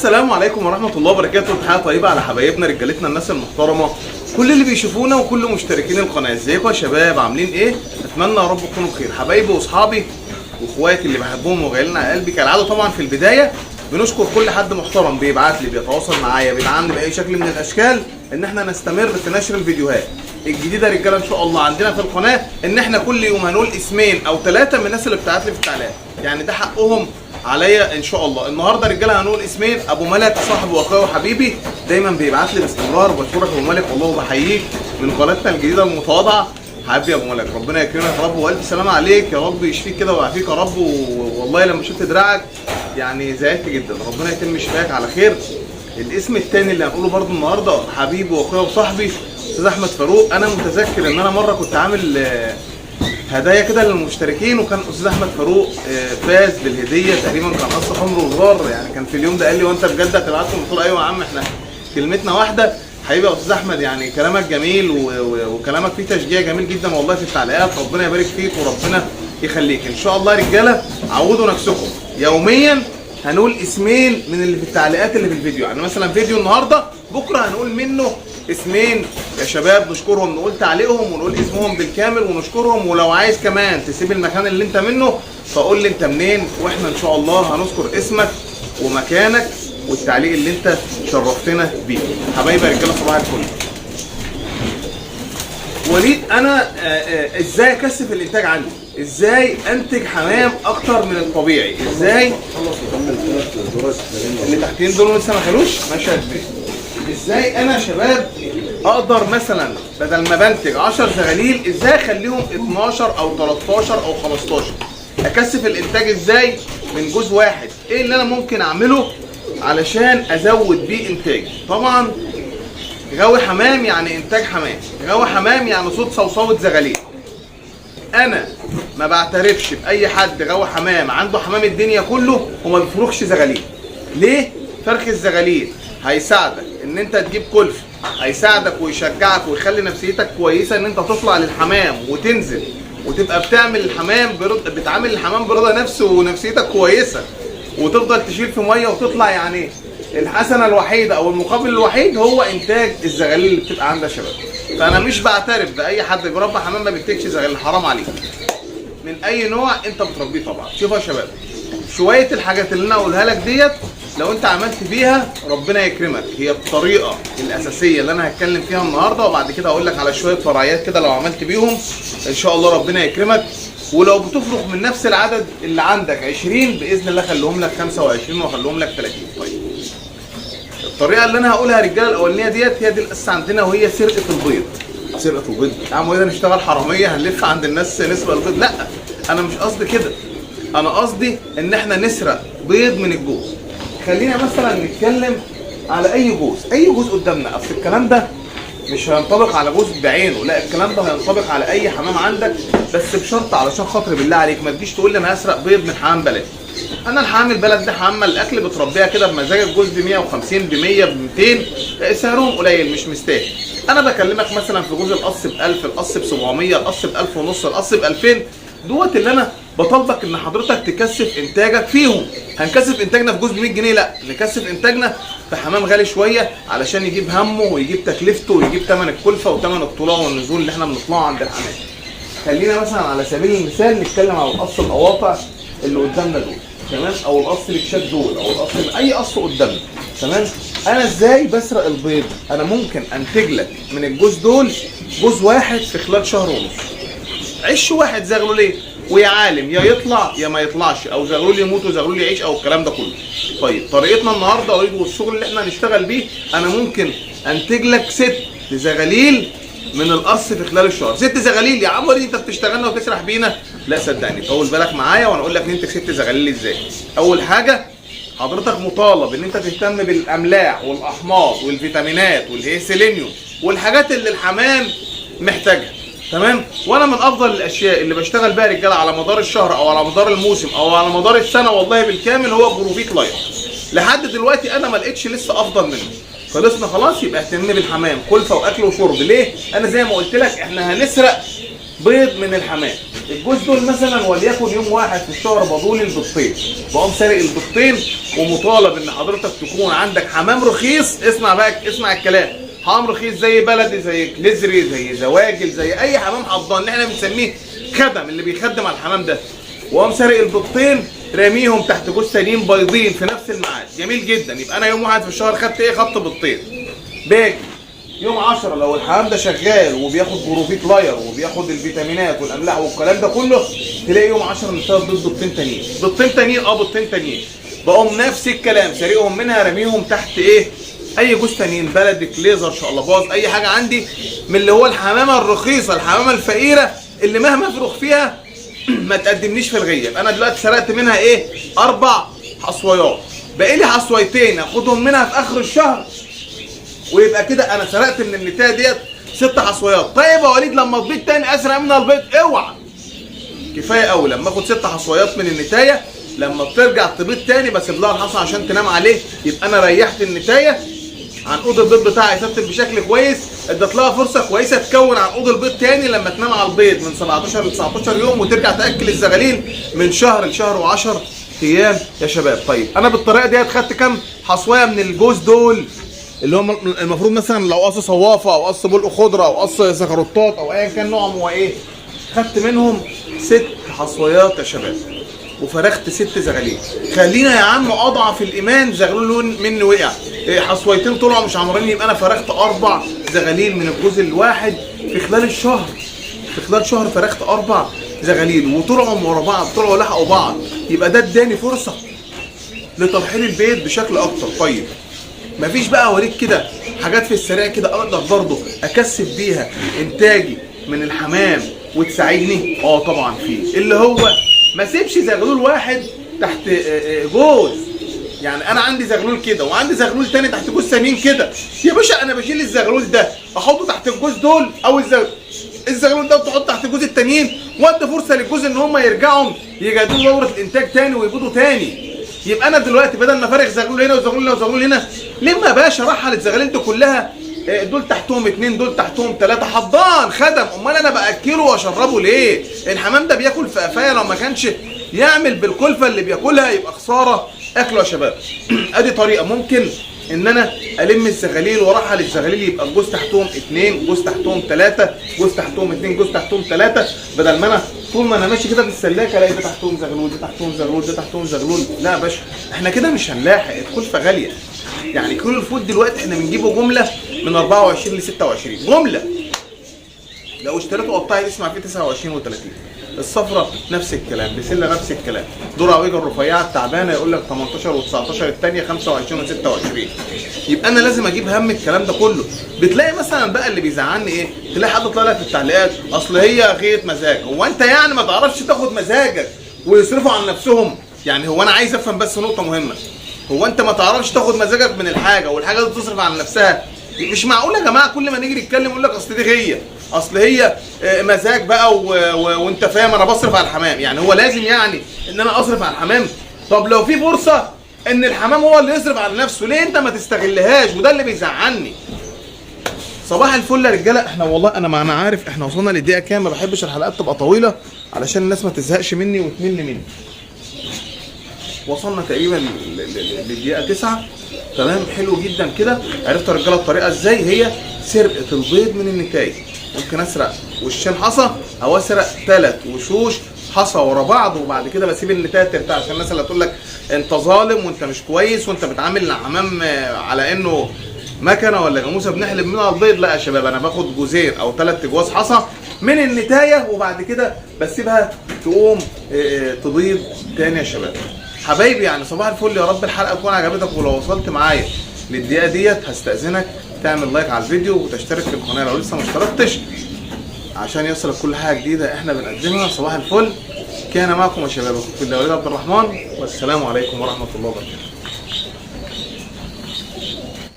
السلام عليكم ورحمة الله وبركاته. تحية طيبة على حبايبنا رجالتنا الناس المحترمة، كل اللي بيشوفونا وكل مشتركين القناة. ازيكم يا شباب؟ عاملين ايه؟ اتمنى يا رب تكونوا بخير. حبايبي واصحابي واخواتي اللي بحبهم وغاليين على قلبي، كالعادة طبعا في البداية بنشكر كل حد محترم بيبعت لي بيتواصل معايا بيدعمني بأي شكل من الأشكال ان احنا نستمر في نشر الفيديوهات الجديدة. رجالة ان شاء الله عندنا في القناة ان احنا كل يوم هنقول اسمين او ثلاثة من الناس اللي بتبعت لي في التعليقات، يعني ده حقهم عليا ان شاء الله. النهارده رجاله هنقول اسمين. ابو ملك صاحبي واخويا وحبيبي دايما بيبعت لي باستمرار، بشكرك ابو ملك والله وبحييك من قناتنا الجديده المتواضعه. حبيبي يا ابو ملك ربنا يكرمك يا رب والف سلامه عليك، يا رب يشفيك كده ويعافيك يا رب. والله لما شفت دراعك يعني زعلت جدا، ربنا يتم شفاك على خير. الاسم الثاني اللي هنقوله برده النهارده حبيبي واخويا وصاحبي استاذ احمد فاروق. انا متذكر ان انا مره كنت عامل هدايا كده للمشتركين، وكان استاذ احمد فاروق فاز بالهديه تقريبا، كان قص حمر وغار يعني. كان في اليوم ده قال لي وانت بجد هتبعتهم؟ قلت له ايوه يا عم احنا كلمتنا واحده. حبيبي يا استاذ احمد يعني كلامك جميل وكلامك فيه تشجيع جميل جدا والله في التعليقات، ربنا يبارك فيك وربنا يخليك ان شاء الله. رجاله عودوا نفسكم يوميا هنقول اسمين من اللي في التعليقات اللي في الفيديو، يعني مثلا فيديو النهارده بكره هنقول منه اسمين يا شباب، نشكرهم نقول تعليقهم ونقول اسمهم بالكامل ونشكرهم. ولو عايز كمان تسيب المكان اللي انت منه فقول لي انت منين، واحنا ان شاء الله هنذكر اسمك ومكانك والتعليق اللي انت شرفتنا بيه. حبايبي يا رجاله صباح الفل. وليد انا ازاي اكثف الانتاج عندي؟ ازاي انتج حمام اكتر من الطبيعي؟ ازاي اللي تحتين دول لسه ما خلوش ماشي ازاي انا يا شباب اقدر مثلا بدل ما بنتج 10 زغاليل ازاي اخليهم 12 او 13 او 15؟ اكثف الانتاج ازاي من جوز واحد؟ ايه اللي انا ممكن اعمله علشان ازود بيه انتاجي؟ طبعا غاوي حمام يعني انتاج حمام، غاوي حمام يعني صوت صوصوة زغاليل. انا ما بعترفش باي حد غاوي حمام عنده حمام الدنيا كله وما بيفرخش زغاليل. ليه؟ فرخ الزغاليل هيساعدك ان انت تجيب كلف، هيساعدك ويشجعك ويخلي نفسيتك كويسه ان انت تطلع للحمام وتنزل وتبقى بتعمل الحمام بتعامل الحمام برضا نفسه ونفسيتك كويسه، وتفضل تشيل في ميه وتطلع. يعني الحسنه الوحيده او المقابل الوحيد هو انتاج الزغاليل اللي بتبقى عندها شباب. فانا مش بعترف باي حد بيربى حمام ما بينتجش زغاليل، حرام عليك من اي نوع انت بتربيه طبعا. شوفوا يا شباب شويه الحاجات اللي انا اقولها لك ديت لو انت عملت بيها ربنا يكرمك، هي الطريقه الاساسيه اللي انا هتكلم فيها النهارده، وبعد كده هقول لك على شويه فرعيات كده لو عملت بيهم ان شاء الله ربنا يكرمك. ولو بتفرق من نفس العدد اللي عندك 20 باذن الله خليهم لك 25 وخليهم لك 30. طيب الطريقه اللي انا هقولها يا رجاله الاولانيه ديت هي دي الاساس عندنا، وهي سرقه البيض. سرقه البيض يا عم اذا نشتغل حراميه هنلف عند الناس نسرق البيض؟ لا انا مش قصدي كده، انا قصدي ان احنا نسرق بيض من الجوز. خلينا مثلا نتكلم على اي جوز، اي جوز قدامنا. اصل الكلام ده مش هينطبق على جوز بعينه، لا الكلام ده هينطبق على اي حمام عندك، بس بشرط علشان خاطر بالله عليك ما تجيش تقول لي انا هسرق بيض من حمام بلد. انا الحمام البلد ده حمام الاكل بتربيها كده بمزاجك، جوز ب 150 ب 100 ب 200 سعرهم قليل مش مستاهل. انا بكلمك مثلا في جوز القص ب 1000، القص ب 700، القص ب 1000 ونص، القص ب 2000 دوت اللي انا بطالبك ان حضرتك تكثف انتاجك فيهم. هنكثف انتاجنا في جوز ب 100 جنيه؟ لا نكثف انتاجنا في حمام غالي شويه علشان يجيب همه ويجيب تكلفته ويجيب ثمن الكلفه وثمن الطلوع والنزول اللي احنا بنطلعه عند الحمام. خلينا مثلا على سبيل المثال نتكلم على القص القواطع اللي قدامنا دول، تمام، او القص الكشاف دول، او القص اي قص قدامنا، تمام. انا ازاي بسرق البيض؟ انا ممكن انتج لك من الجوز دول جوز واحد في خلال شهر ونص. عش واحد زغلول ويا عالم يا يطلع يا ما يطلعش، او زغلول يموت وزغلول يعيش، او الكلام ده كله. طيب طريقتنا النهارده والشغل اللي احنا هنشتغل بيه، انا ممكن انتج لك 6 زغاليل من القص في خلال الشهر. 6 زغاليل يا عم انت بتشتغلنا وتسرح بينا؟ لا صدقني طول بالك معايا وانا اقول لك ننتج 6 زغاليل ازاي. اول حاجه حضرتك مطالب ان انت تهتم بالاملاح والاحماض والفيتامينات والهيسيلينيوم والحاجات اللي الحمام محتاجها، تمام. وانا من افضل الاشياء اللي بشتغل بيها رجاله على مدار الشهر او على مدار الموسم او على مدار السنه والله بالكامل هو جروفيك لايف. لحد دلوقتي انا ما لقيتش لسه افضل منه. خلصنا خلاص، يبقى اهتم بالحمام كلفه واكل وشرب. ليه؟ انا زي ما قلت لك احنا هنسرق بيض من الحمام. الجوز دول مثلا وليكن يوم واحد في الشهر بضول البيضتين، بقوم سارق البيضتين، ومطالب ان حضرتك تكون عندك حمام رخيص. اسمع بقى، اسمع الكلام، حمام رخيص زي بلدي، زي كليزري، زي زواجل، زي اي حمام حضان اللي احنا بنسميه خدم، اللي بيخدم على الحمام ده. وقام سارق البيضتين راميهم تحت جوز تانيين بيضين في نفس الميعاد. جميل جدا. يبقى انا يوم واحد في الشهر خدت ايه؟ خدت بيضتين. باجي يوم 10 لو الحمام ده شغال وبياخد بروفيت لاير وبياخد الفيتامينات والاملاح والكلام ده كله، تلاقي يوم 10 مستوى بيضتين تانيين، بيضتين تانيين، بيضتين تانيين. بقوم نفس الكلام سارقهم منها راميهم تحت ايه؟ اي جوز تانيين، بلدي، كليزر، شقلباز، اي حاجه عندي من اللي هو الحمامه الرخيصه، الحمامه الفقيره اللي مهما افرخ فيها ما تقدمنيش في الغيه. انا دلوقتي سرقت منها ايه؟ 4 حصويات، باقي لي حصويتين اخدهم منها في اخر الشهر، ويبقى كده انا سرقت من النتايه ديت 6 حصويات. طيب يا وليد لما تبيض تاني اسرق منها البيض؟ اوعى، كفايه قوي لما اخد 6 حصويات من النتايه، لما بترجع تبيض تاني بسيب لها الحصى عشان تنام عليه، يبقى انا ريحت النتايه. عنقود البيض بتاعي يثبت بشكل كويس، ادت لها فرصه كويسه تكون عنقود البيض تاني لما تنام على البيض من 17 ل 19 يوم، وترجع تاكل الزغاليل من شهر لشهر و10 ايام يا شباب. طيب انا بالطريقه ديت خدت كام حصويه من الجوز دول؟ اللي هم المفروض مثلا لو قص صوافه او قص بلق خضره او قص زغروطات او ايا كان نوعهم هو ايه، خدت منهم 6 حصويات يا شباب، وفرخت 6 زغاليل. خلينا يا عم اضعف الايمان زغلول مني وقع، حصويتين طلعوا مش عمرين، يبقى انا فرخت 4 زغاليل من الجوز الواحد في خلال الشهر. في خلال شهر فرخت 4 زغاليل وطلعوا ورا بعض، طلعوا لحقوا بعض، يبقى ده اداني فرصه لترحيل البيض بشكل اكتر. طيب مفيش بقى اوريك كده حاجات في السريع كده اقدر برضه اكثف بيها انتاجي من الحمام وتساعدني؟ طبعا في، اللي هو ما سيبش زغلول واحد تحت جوز. يعني انا عندي زغلول كده وعندي زغلول تاني تحت جوز ثانيين كده، يا باشا انا بشيل الزغلول ده احطه تحت الجوز دول، او الزغلول ده تحطه تحت الجوز التانيين، وادي فرصه للجوز ان هم يرجعوا يجددوا دوره الانتاج تاني ويبيضوا تاني. يبقى انا دلوقتي بدل ما افرغ زغلول هنا وزغلول هنا وزغلول هنا، لما يا باشا رحل الزغاليل دي كلها، دول تحتهم 2، دول تحتهم 3 حضان خدم. امال انا باكله واشربه ليه؟ الحمام ده بياكل في قفايا، لو ما كانش يعمل بالكلفه اللي بياكلها يبقى خساره اكله يا شباب. ادي طريقه ممكن ان انا الم الزغاليل وارحل الزغاليل، يبقى الجوز تحتهم 2، جوز تحتهم 3، جوز تحتهم 2، جوز تحتهم 3، بدل ما انا طول ما انا ماشي كده في السلاكه الاقي ده تحتهم زغلول، ده تحتهم زغلول، ده تحتهم زغلول. لا يا باشا احنا كده مش هنلاحق، الكلفه غاليه. يعني كيلو الفول دلوقتي احنا بنجيبه جمله من 24 ل 26 جمله، لو اشتريته قطاعي تسمع فيه 29 و30. الصفرة نفس الكلام، بسله نفس الكلام، ذره عويجه الرفيعه التعبانه يقول لك 18 و19 الثانيه 25 و26. يبقى انا لازم اجيب هم الكلام ده كله. بتلاقي مثلا بقى اللي بيزعلني ايه؟ تلاقي حد طالع لك في التعليقات اصل هي غيره مزاج. هو انت يعني ما تعرفش تاخد مزاجك ويصرفوا عن نفسهم؟ يعني هو انا عايز افهم بس نقطه مهمه، هو انت ما تعرفش تاخد مزاجك من الحاجه والحاجه دي تصرف عن نفسها؟ مش معقول يا جماعه كل ما نيجي نتكلم يقول لك اصل دي غيه، اصل هي مزاج بقى وانت فاهم انا بصرف على الحمام. يعني هو لازم يعني ان انا اصرف على الحمام؟ طب لو في فرصه ان الحمام هو اللي يصرف على نفسه، ليه انت ما تستغلهاش؟ وده اللي بيزعلني. صباح الفل يا رجاله. احنا والله انا عارف احنا وصلنا للدقيقه كام، ما بحبش الحلقات تبقى طويله علشان الناس ما تزهقش مني وتمل مني. وصلنا تقريبا للدقيقه 9. تمام، حلو جدا كده. عرفت يا رجاله الطريقه ازاي؟ هي سرقه البيض من النتايه. ممكن اسرق وشين حصى او اسرق 3 وشوش حصى ورا بعض، وبعد كده بسيب النتايه ترتاح، عشان الناس اللي هتقول لك انت ظالم وانت مش كويس وانت بتعامل الحمام على انه مكنه ولا جاموسه بنحلب منها البيض. لا يا شباب، انا باخد جوزين او 3 جواز حصى من النتايه وبعد كده بسيبها تقوم تبيض تاني يا شباب. حبايبي يعني صباح الفل، يا رب الحلقه تكون عجبتك. ولو وصلت معايا للدقيقه ديت هستاذنك تعمل لايك على الفيديو وتشترك في القناه لو لسه ما اشتركتش، عشان يوصلك كل حاجه جديده احنا بنقدمها. صباح الفل، كان معكم يا شباب في وليد عبد الرحمن، والسلام عليكم ورحمه الله وبركاته.